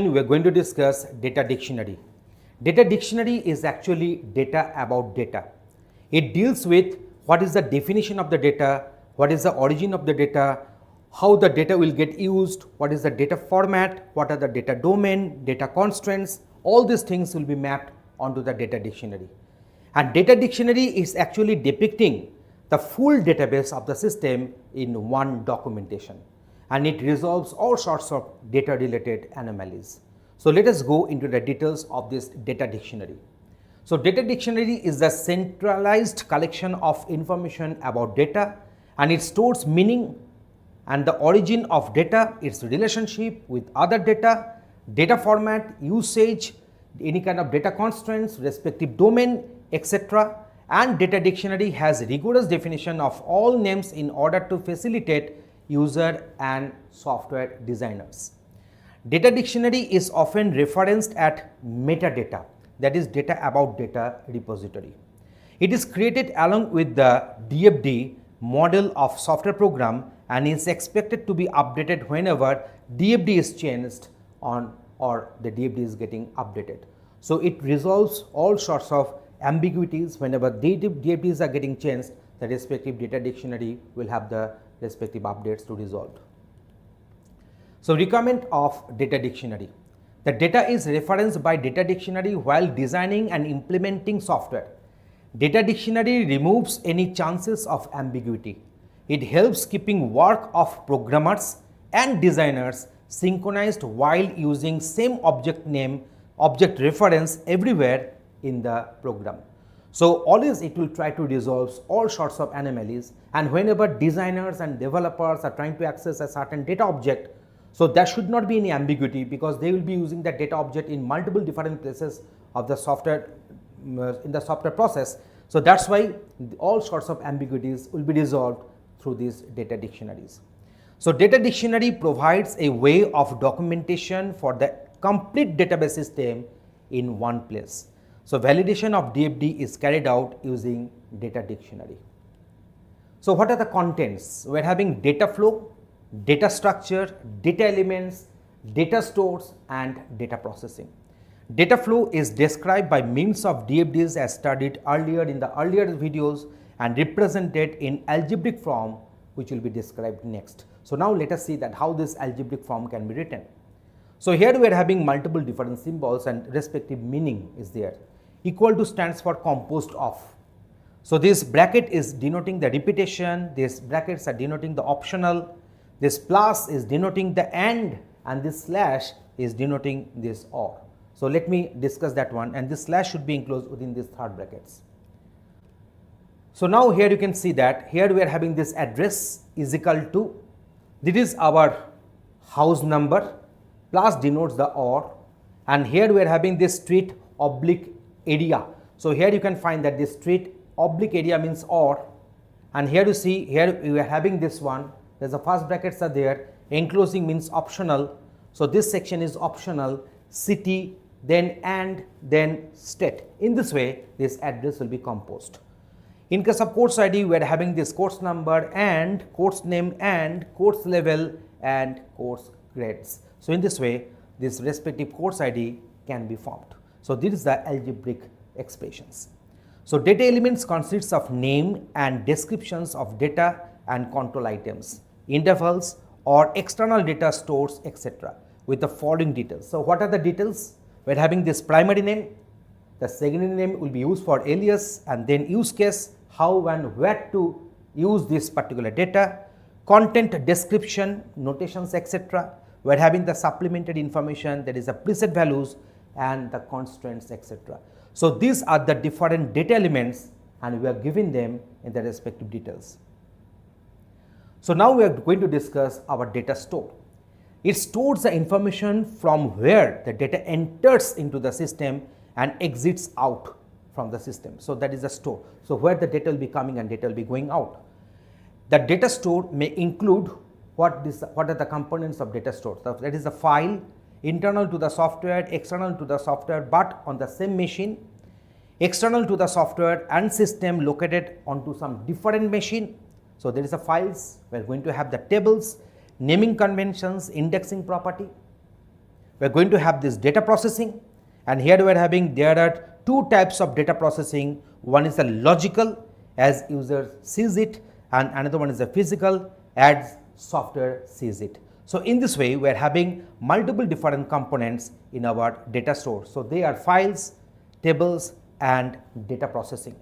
We are going to discuss data dictionary. Data dictionary is actually data about data. It deals with what is the definition of the data, what is the origin of the data, how the data will get used, what is the data format, what are the data domain, data constraints, all these things will be mapped onto the data dictionary. And data dictionary is actually depicting the full database of the system in one documentation, and it resolves all sorts of data related anomalies. So let us go into the details of this data dictionary. So data dictionary is the centralized collection of information about data, and it stores meaning and the origin of data, its relationship with other data, data format, usage, any kind of data constraints, respective domain, etc. And data dictionary has rigorous definition of all names in order to facilitate user and software designers. Data dictionary is often referenced at metadata, that is data about data repository. It is created along with the DFD model of software program and is expected to be updated whenever DFD is changed on or the DFD is getting updated. So it resolves all sorts of ambiguities. Whenever DFDs are getting changed, the respective data dictionary will have the respective updates to resolve. So requirement of data dictionary. The data is referenced by data dictionary while designing and implementing software. Data dictionary removes any chances of ambiguity. It helps keeping work of programmers and designers synchronized while using same object name, object reference everywhere in the program. So always it will try to resolve all sorts of anomalies, and whenever designers and developers are trying to access a certain data object, so there should not be any ambiguity because they will be using that data object in multiple different places of the software in the software process. So that's why all sorts of ambiguities will be resolved through these data dictionaries. So data dictionary provides a way of documentation for the complete database system in one place. So validation of DFD is carried out using data dictionary. So what are the contents? We are having data flow, data structure, data elements, data stores and data processing. Data flow is described by means of DFDs as studied earlier in the earlier videos and represented in algebraic form, which will be described next. So now let us see that how this algebraic form can be written. So here we are having multiple different symbols and respective meaning is there. Equal to stands for composed of. So this bracket is denoting the repetition, these brackets are denoting the optional, this plus is denoting the and this slash is denoting this or. So let me discuss that one, and this slash should be enclosed within these third brackets. So now here you can see that here we are having this address is equal to, this is our house number plus denotes the or, and here we are having this street oblique area. So here you can find that this street oblique area means or, and here you see here we are having this one, there's the first brackets are there, enclosing means optional. So this section is optional, city, then and then state. In this way this address will be composed. In case of course ID, we are having this course number and course name and course level and course grades. So in this way this respective course ID can be formed. So this is the algebraic expressions. So data elements consists of name and descriptions of data and control items, intervals or external data stores, etc. with the following details. So what are the details? We are having this primary name, the secondary name will be used for alias, and then use case, how and where to use this particular data, content description, notations, etc. We are having the supplementary information, that is the preset values and the constraints, etc. So these are the different data elements and we are giving them in the respective details. So now we are going to discuss our data store. It stores the information from where the data enters into the system and exits out from the system. So that is the store. So where the data will be coming and data will be going out. The data store may include what are the components of data store. So that is the file, internal to the software, external to the software, but on the same machine, external to the software and system located onto some different machine. So there is a files, we are going to have the tables, naming conventions, indexing property. we're going to have this data processing, and here we're having there are two types of data processing. One is the logical as user sees it, and another one is the physical as software sees it. So in this way we are having multiple different components in our data store. So they are files, tables and data processing.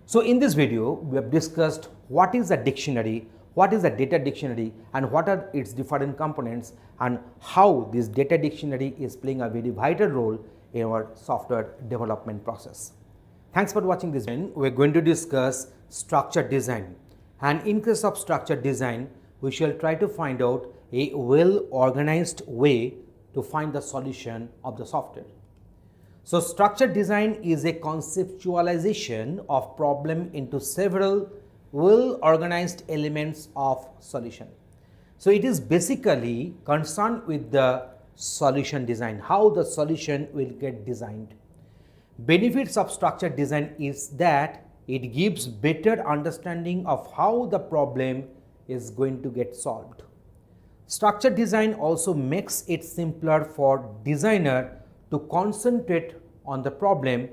So in this video we have discussed what is a dictionary, what is a data dictionary and what are its different components, and how this data dictionary is playing a very vital role in our software development process. Thanks for watching this video. We are going to discuss structured design, and in case of structured design we shall try to find out a well organized way to find the solution of the software. So structured design is a conceptualization of problem into several well organized elements of solution. So it is basically concerned with the solution design, how the solution will get designed. Benefits of structured design is that it gives better understanding of how the problem is going to get solved. Structured design also makes it simpler for designer to concentrate on the problem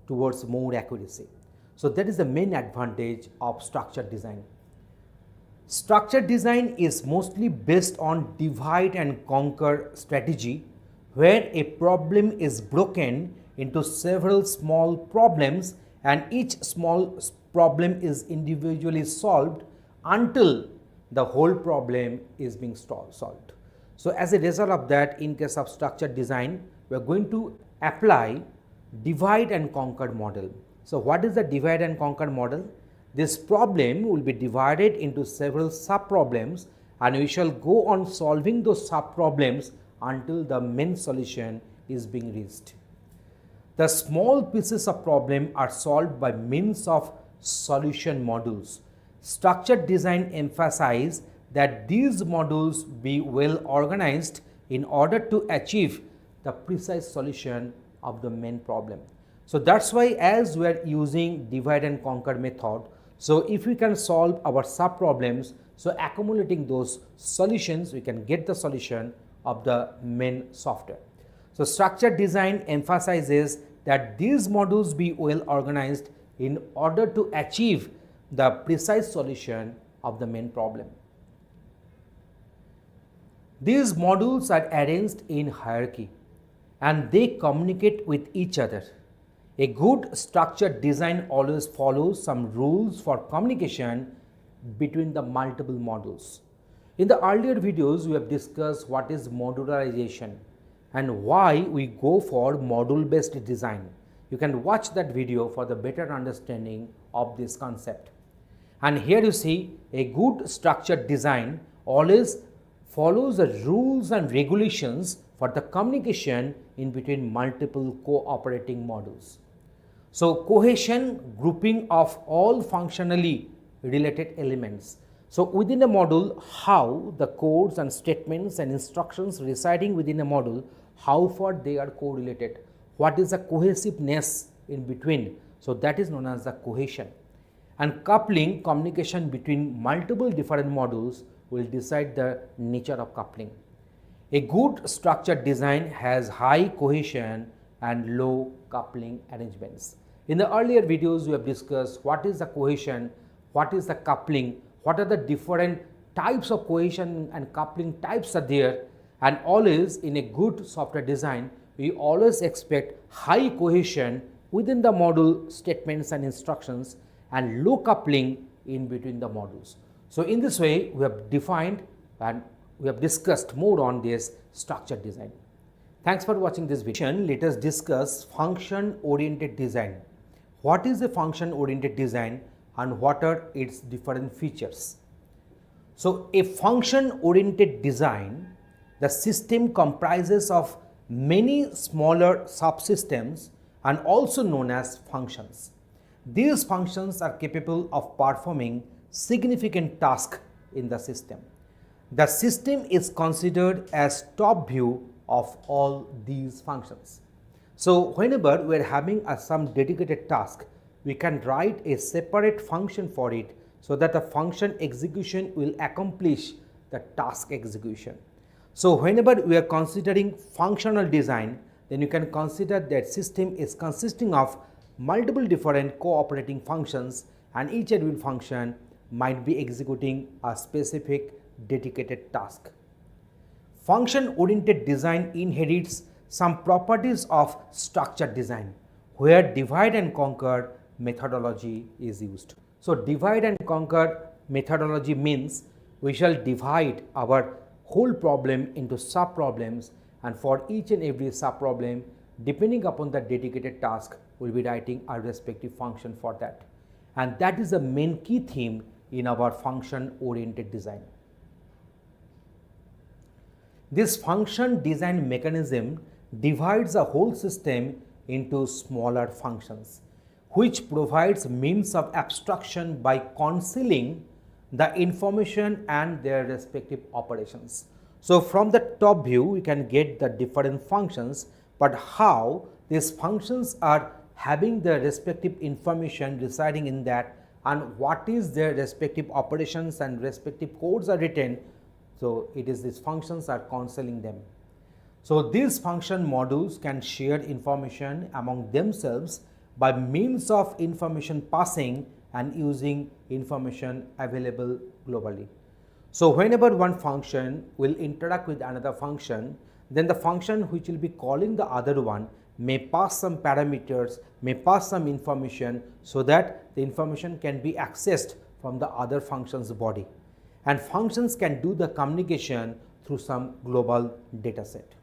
towards more accuracy. So that is the main advantage of structured design. Structured design is mostly based on divide and conquer strategy, where a problem is broken into several small problems and each small problem is individually solved until the whole problem is being solved. So as a result of that, in case of structured design, we are going to apply divide and conquer model. So what is the divide and conquer model? This problem will be divided into several sub problems and we shall go on solving those sub problems until the main solution is being reached. The small pieces of problem are solved by means of solution modules. Structured design emphasizes that these modules be well organized in order to achieve the precise solution of the main problem. So that's why as we are using divide and conquer method, so if we can solve our sub problems, so accumulating those solutions, we can get the solution of the main software. So structured design emphasizes that these modules be well organized in order to achieve the precise solution of the main problem. These modules are arranged in hierarchy and they communicate with each other. A good structured design always follows some rules for communication between the multiple modules. In the earlier videos, we have discussed what is modularization and why we go for module-based design. You can watch that video for the better understanding of this concept. And here you see a good structured design always follows the rules and regulations for the communication in between multiple cooperating modules. So cohesion, grouping of all functionally related elements. So within a module, how the codes and statements and instructions residing within a module, how far they are correlated, what is the cohesiveness in between. So that is known as the cohesion. And coupling, communication between multiple different modules will decide the nature of coupling. A good structured design has high cohesion and low coupling arrangements. In the earlier videos, we have discussed what is the cohesion, what is the coupling, what are the different types of cohesion and coupling types are there, and always in a good software design, we always expect high cohesion within the module statements and instructions and low coupling in between the modules. So in this way, we have defined and we have discussed more on this structured design. Thanks for watching this video. Let us discuss function oriented design. What is a function oriented design and what are its different features? So a function oriented design, the system comprises of many smaller subsystems and also known as functions. These functions are capable of performing significant tasks in the system. The system is considered as top view of all these functions. So whenever we are having some dedicated task, we can write a separate function for it so that the function execution will accomplish the task execution. So whenever we are considering functional design, then you can consider that system is consisting of multiple different cooperating functions, and each and every function might be executing a specific dedicated task. Function oriented design inherits some properties of structured design, where divide and conquer methodology is used. So divide and conquer methodology means we shall divide our whole problem into sub problems, and for each and every sub problem, depending upon the dedicated task, we will be writing a respective function for that. And that is the main key theme in our function oriented design. This function design mechanism divides a whole system into smaller functions, which provides means of abstraction by concealing the information and their respective operations. So from the top view, we can get the different functions, but how these functions are having the respective information residing in that, and what is their respective operations and respective codes are written. So it is these functions are concealing them. So these function modules can share information among themselves by means of information passing and using information available globally. So whenever one function will interact with another function, then the function which will be calling the other one may pass some parameters, may pass some information, so that the information can be accessed from the other function's body. And functions can do the communication through some global data set.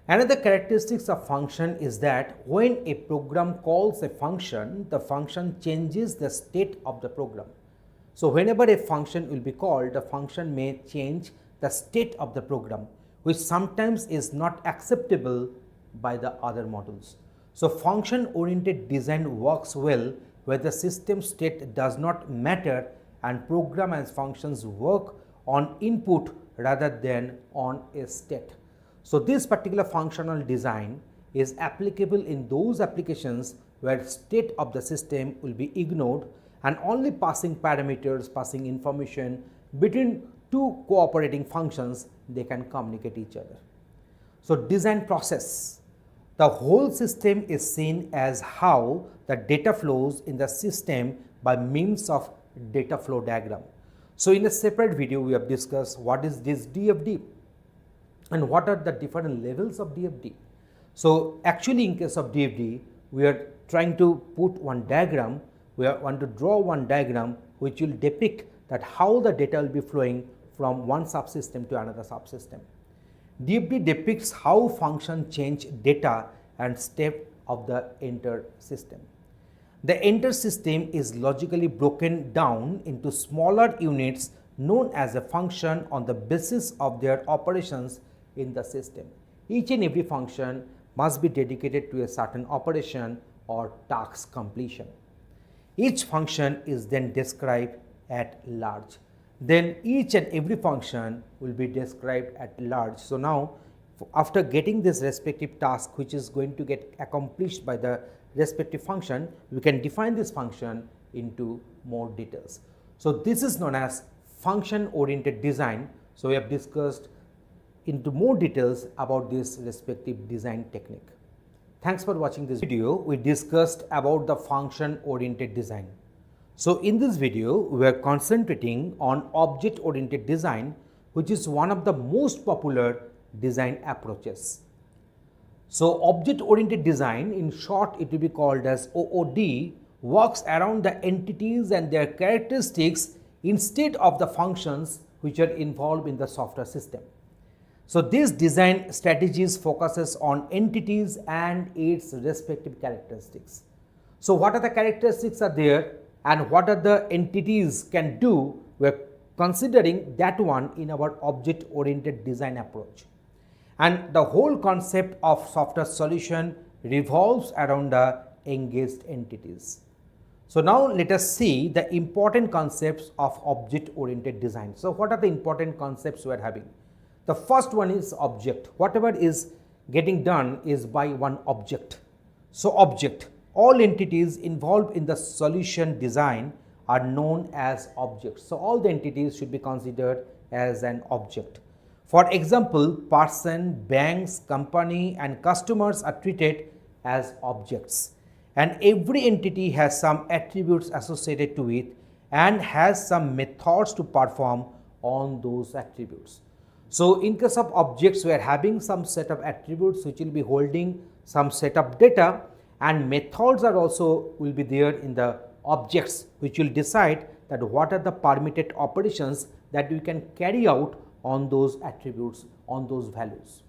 Another characteristics of function is that when a program calls a function, the function changes the state of the program. So whenever a function will be called, the function may change the state of the program, which sometimes is not acceptable by the other modules. So function oriented design works well where the system state does not matter and program and functions work on input rather than on a state. So this particular functional design is applicable in those applications where state of the system will be ignored and only passing parameters, passing information between two cooperating functions, they can communicate each other. So design process. The whole system is seen as how the data flows in the system by means of data flow diagram. So in a separate video, we have discussed what is this DFD and what are the different levels of DFD. So actually in case of DFD, we are trying to put one diagram, we want to draw one diagram which will depict that how the data will be flowing from one subsystem to another subsystem. DFD depicts how function change data and step of the entire system. The entire system is logically broken down into smaller units known as a function on the basis of their operations in the system. Each and every function must be dedicated to a certain operation or task completion. Each function is then described at large. Then each and every function will be described at large. So now after getting this respective task which is going to get accomplished by the respective function, we can define this function into more details. So this is known as function oriented design. So we have discussed into more details about this respective design technique. Thanks for watching this video. We discussed about the function oriented design. So in this video, we are concentrating on object oriented design, which is one of the most popular design approaches. So object oriented design, in short it will be called as OOD, works around the entities and their characteristics instead of the functions which are involved in the software system. So this design strategies focuses on entities and its respective characteristics. So what are the characteristics are there and what are the entities can do, we are considering that one in our object oriented design approach. And the whole concept of software solution revolves around the engaged entities. So now let us see the important concepts of object oriented design. So what are the important concepts we are having? The first one is object. Whatever is getting done is by one object. So object, all entities involved in the solution design are known as objects. So all the entities should be considered as an object. For example, person, banks, company and customers are treated as objects, and every entity has some attributes associated to it and has some methods to perform on those attributes. So, in case of objects, we are having some set of attributes which will be holding some set of data, and methods are also will be there in the objects which will decide that what are the permitted operations that we can carry out on those attributes, on those values.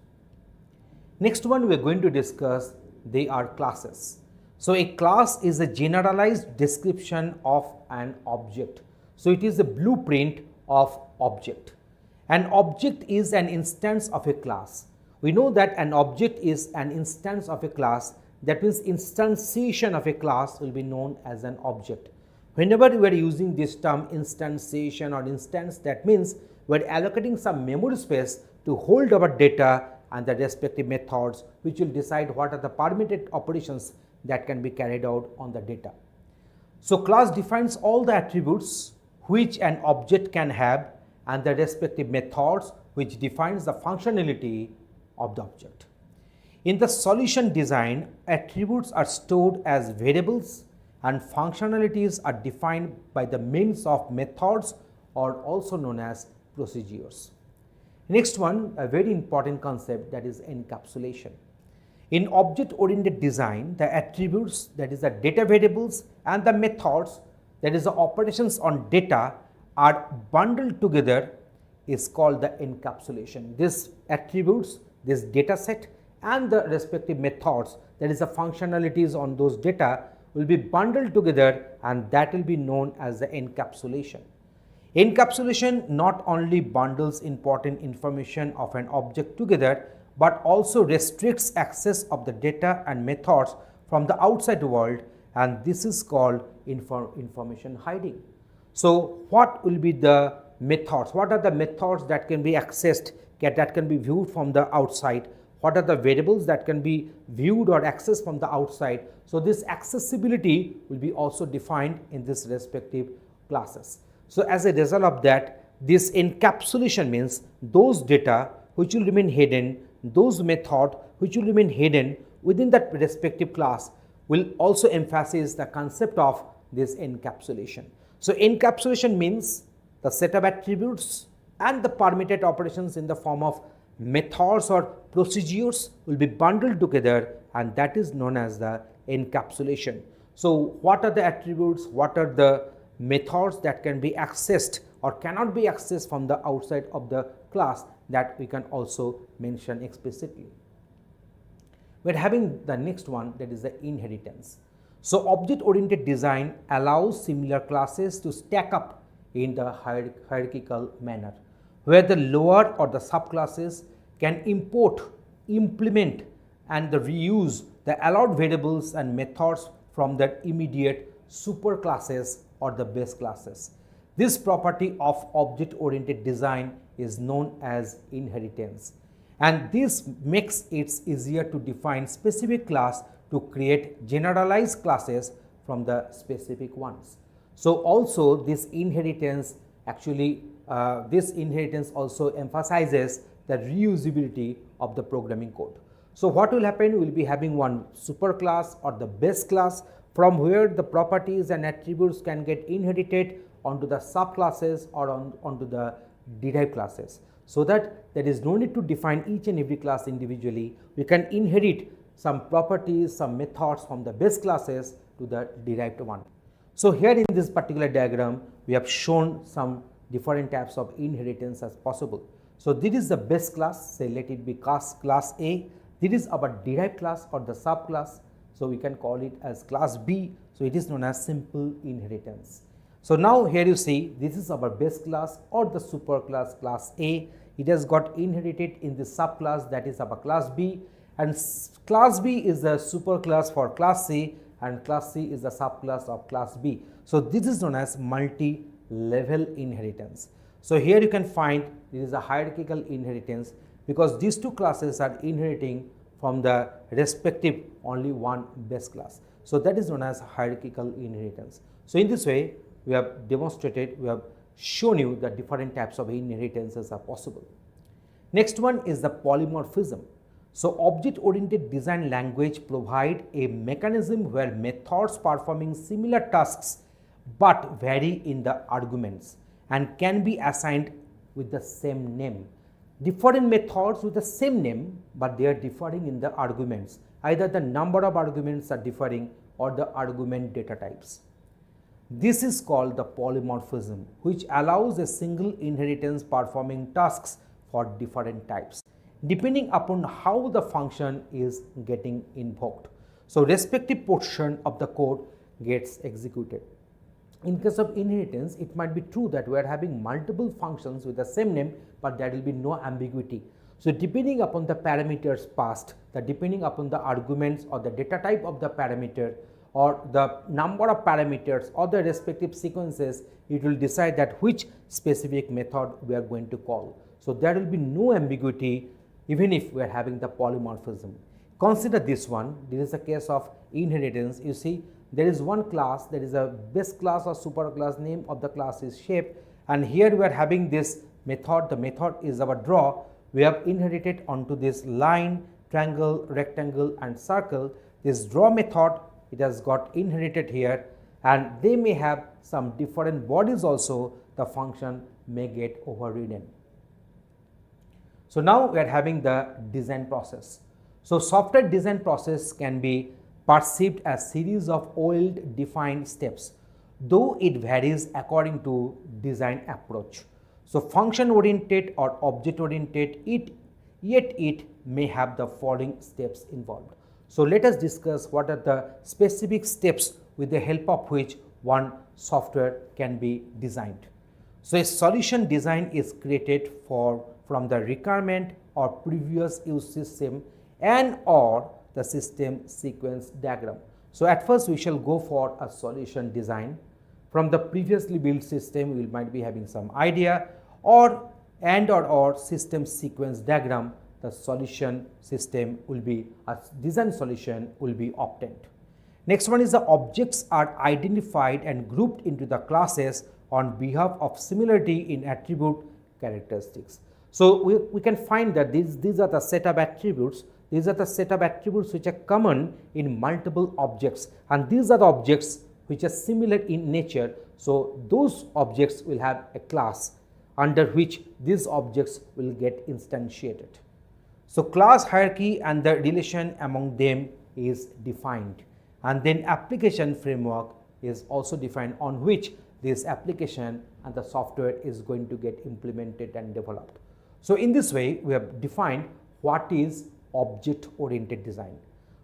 Next one we are going to discuss, they are classes. So, a class is a generalized description of an object. So, it is a blueprint of object. An object is an instance of a class. We know that an object is an instance of a class. That means instantiation of a class will be known as an object. Whenever we are using this term instantiation or instance, that means we are allocating some memory space to hold our data and the respective methods which will decide what are the permitted operations that can be carried out on the data. So, class defines all the attributes which an object can have and the respective methods which defines the functionality of the object. In the solution design, attributes are stored as variables and functionalities are defined by the means of methods or also known as procedures. Next one, a very important concept, that is encapsulation. In object-oriented design, the attributes, that is the data variables, and the methods, that is the operations on data, are bundled together, is called the encapsulation. These attributes, this data set and the respective methods, that is the functionalities on those data, will be bundled together, and that will be known as the encapsulation. Encapsulation not only bundles important information of an object together, but also restricts access of the data and methods from the outside world, and this is called information hiding. So, what will be the methods? What are the methods that can be accessed, that can be viewed from the outside? What are the variables that can be viewed or accessed from the outside? So, this accessibility will be also defined in this respective classes. So, as a result of that, this encapsulation means those data which will remain hidden, those method which will remain hidden within that respective class will also emphasize the concept of this encapsulation. So, encapsulation means the set of attributes and the permitted operations in the form of methods or procedures will be bundled together, and that is known as the encapsulation. So, what are the attributes, what are the methods that can be accessed or cannot be accessed from the outside of the class, that we can also mention explicitly. We are having the next one, that is the inheritance. So, object oriented design allows similar classes to stack up in the hierarchical manner, where the lower or the subclasses can import, implement and the reuse the allowed variables and methods from their immediate superclasses or the base classes. This property of object oriented design is known as inheritance, and this makes it easier to define specific class to create generalized classes from the specific ones. So, also this inheritance actually also emphasizes the reusability of the programming code. So, what will happen? We will be having one superclass or the base class from where the properties and attributes can get inherited onto the subclasses or onto the derived classes, so that there is no need to define each and every class individually. We can inherit some properties, some methods from the base classes to the derived one. So, here in this particular diagram, we have shown some different types of inheritance as possible. So, this is the base class, say let it be class A. This is our derived class or the subclass. So, we can call it as class B. So, it is known as simple inheritance. So, now here you see this is our base class or the superclass class A. It has got inherited in the subclass, that is our class B, and class B is the superclass for class C, and class C is the subclass of class B. So, this is known as multi-level inheritance. So, here you can find this is a hierarchical inheritance, because these two classes are inheriting from the respective only one base class. So, that is known as hierarchical inheritance. So, in this way we have demonstrated, we have shown you the different types of inheritances are possible. Next one is the polymorphism. So object-oriented design language provide a mechanism where methods performing similar tasks but vary in the arguments and can be assigned with the same name. Different methods with the same name, but they are differing in the arguments. Either the number of arguments are differing or the argument data types. This is called the polymorphism, which allows a single inheritance performing tasks for different types, depending upon how the function is getting invoked. So respective portion of the code gets executed. In case of inheritance, it might be true that we are having multiple functions with the same name, but there will be no ambiguity. So depending upon the parameters passed, depending upon the arguments or the data type of the parameter or the number of parameters or the respective sequences, it will decide that which specific method we are going to call. So there will be no ambiguity even if we are having the polymorphism. Consider this one. This is a case of inheritance. You see, there is one class, there is a base class or super class, name of the class is shape, and here we are having this method. The method is our draw. We have inherited onto this line, triangle, rectangle and circle. This draw method, it has got inherited here, and they may have some different bodies also. The function may get overridden. So now we are having the design process. So software design process can be perceived as series of well-defined steps, though it varies according to design approach. So function-oriented or object-oriented, yet it may have the following steps involved. So let us discuss what are the specific steps with the help of which one software can be designed. So a solution design is created from the requirement or previous use system and or the system sequence diagram. So at first we shall go for a solution design. From the previously built system, we might be having some idea, or system sequence diagram, the solution system will be, a design solution will be obtained. Next one is the objects are identified and grouped into the classes on behalf of similarity in attribute characteristics. So we can find that these are the set of attributes. These are the set of attributes which are common in multiple objects, and these are the objects which are similar in nature. So those objects will have a class under which these objects will get instantiated. So class hierarchy and the relation among them is defined, and then application framework is also defined on which this application and the software is going to get implemented and developed. So in this way, we have defined what is object-oriented design.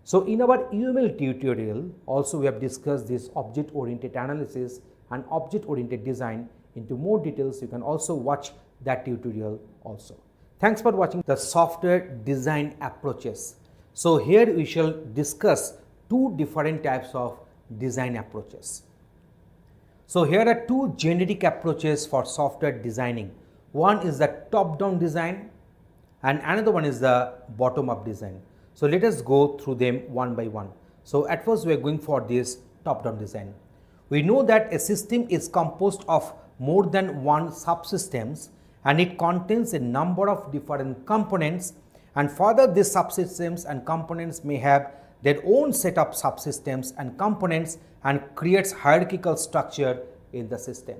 So in our UML tutorial, also we have discussed this object-oriented analysis and object-oriented design into more details. You can also watch that tutorial also. Thanks for watching the software design approaches. So here we shall discuss two different types of design approaches. So here are two generic approaches for software designing. One is the top-down design and another one is the bottom-up design. So let us go through them one by one. So at first we are going for this top-down design. We know that a system is composed of more than one subsystems, and it contains a number of different components, and further these subsystems and components may have their own set of subsystems and components and creates hierarchical structure in the system.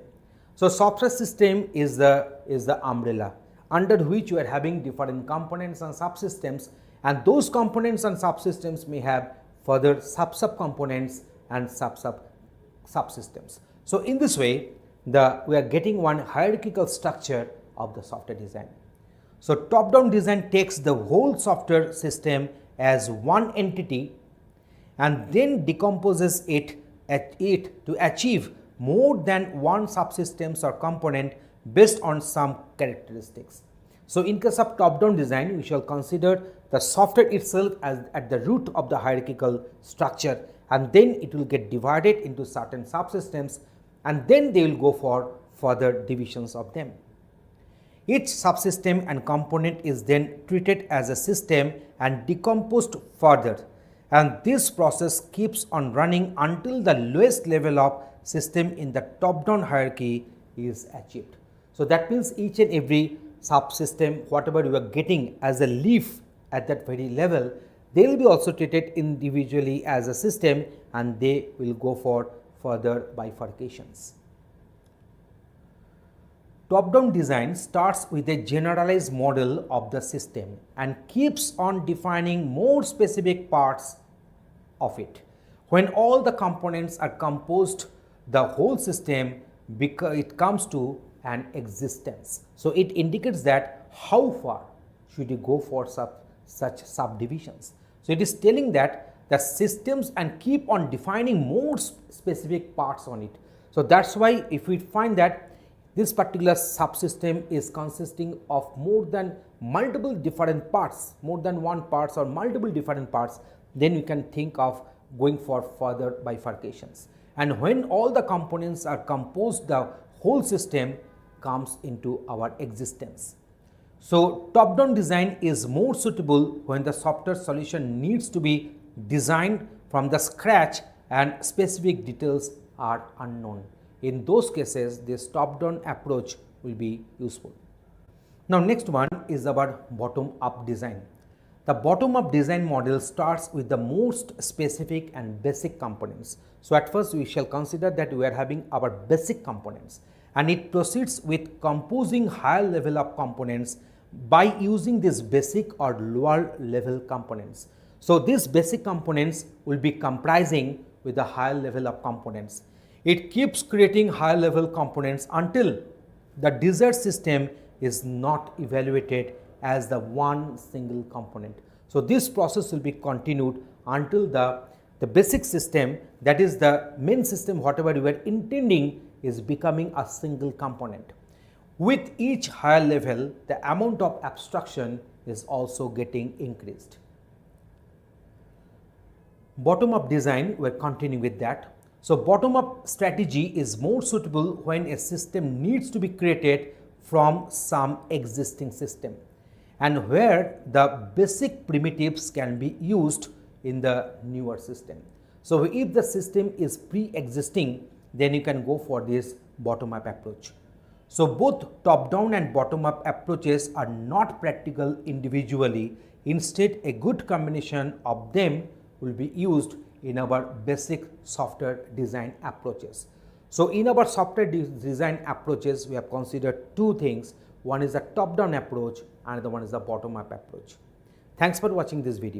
So software system is the umbrella under which you are having different components and subsystems, and those components and subsystems may have further subcomponents and subsystems. So in this way, we are getting one hierarchical structure of the software design. So top-down design takes the whole software system as one entity and then decomposes it to achieve more than one subsystems or component based on some characteristics. So in case of top-down design, we shall consider the software itself as at the root of the hierarchical structure, and then it will get divided into certain subsystems, and then they will go for further divisions of them. Each subsystem and component is then treated as a system and decomposed further, and this process keeps on running until the lowest level of system in the top-down hierarchy is achieved. So that means each and every subsystem, whatever you are getting as a leaf at that very level, they will be also treated individually as a system and they will go for further bifurcations. Top-down design starts with a generalized model of the system and keeps on defining more specific parts of it. When all the components are composed, the whole system it comes to an existence. So it indicates that how far should you go for such subdivisions. So it is telling that the systems and keep on defining more specific parts on it. So that's why if we find that this particular subsystem is consisting of more than multiple different parts, more than one parts or multiple different parts, then we can think of going for further bifurcations. And when all the components are composed, the whole system comes into our existence. So top-down design is more suitable when the software solution needs to be designed from the scratch and specific details are unknown. In those cases, this top-down approach will be useful. Now, next one is our bottom-up design. The bottom-up design model starts with the most specific and basic components. So, at first we shall consider that we are having our basic components and it proceeds with composing higher level of components by using these basic or lower level components. So, these basic components will be comprising with the higher level of components. It keeps creating higher level components until the desired system is not evaluated as the one single component. So this process will be continued until the basic system, that is the main system whatever you were intending, is becoming a single component. With each higher level, the amount of abstraction is also getting increased. Bottom up design, we are continuing with that. So bottom up strategy is more suitable when a system needs to be created from some existing system and where the basic primitives can be used in the newer system. So if the system is pre-existing, then you can go for this bottom up approach. So both top down and bottom up approaches are not practical individually. Instead, a good combination of them will be used in our basic software design approaches. So in our software design approaches, we have considered two things. One is the top down approach and the one is the bottom up approach. Thanks for watching this video.